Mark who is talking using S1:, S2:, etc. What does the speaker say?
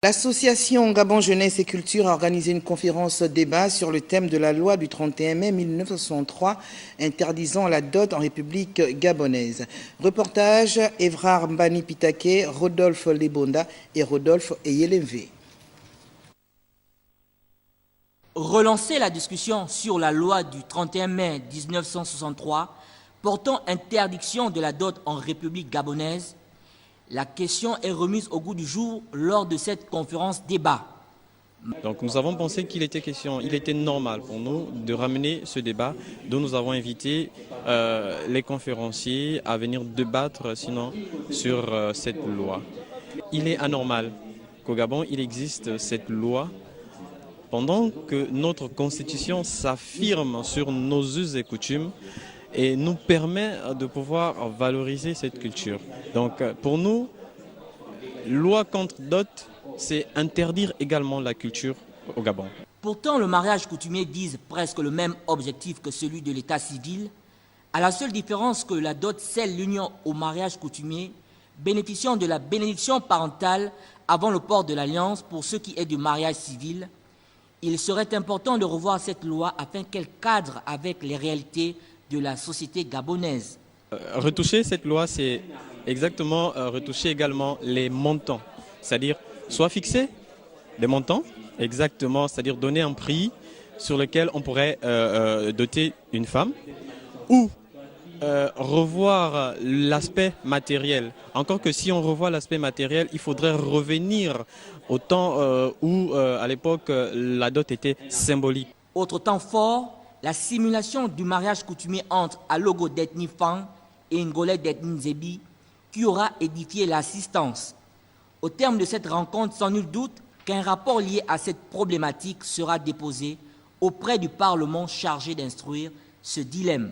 S1: L'association Gabon Jeunesse et Culture a organisé une conférence débat sur le thème de la loi du 31 mai 1963 interdisant la dot en République gabonaise. Reportage Évrard Mbani Pitake, Rodolphe Lebonda et Rodolphe Eyelenve.
S2: Relancer la discussion sur la loi du 31 mai 1963 portant interdiction de la dot en République gabonaise, la question est remise au goût du jour lors de cette conférence débat.
S3: Donc nous avons pensé qu'il était normal pour nous de ramener ce débat dont nous avons invité les conférenciers à venir débattre sinon sur cette loi. Il est anormal qu'au Gabon il existe cette loi pendant que notre constitution s'affirme sur nos us et coutumes et nous permet de pouvoir valoriser cette culture. Donc pour nous, loi contre dot, c'est interdire également la culture au Gabon.
S2: Pourtant, le mariage coutumier vise presque le même objectif que celui de l'état civil, à la seule différence que la dot scelle l'union au mariage coutumier, bénéficiant de la bénédiction parentale avant le port de l'alliance pour ce qui est du mariage civil. Il serait important de revoir cette loi afin qu'elle cadre avec les réalités de la société gabonaise.
S3: Retoucher cette loi, c'est exactement retoucher également les montants, c'est-à-dire soit fixer des montants, exactement, c'est-à-dire donner un prix sur lequel on pourrait doter une femme, ou revoir l'aspect matériel. Encore que si on revoit l'aspect matériel, il faudrait revenir au temps où, à l'époque, la dot était symbolique.
S2: Autre temps fort, la simulation du mariage coutumier entre Alogo d'ethnie Fang et Ngolais d'ethnie Zebi, qui aura édifié l'assistance. Au terme de cette rencontre, sans nul doute qu'un rapport lié à cette problématique sera déposé auprès du Parlement chargé d'instruire ce dilemme.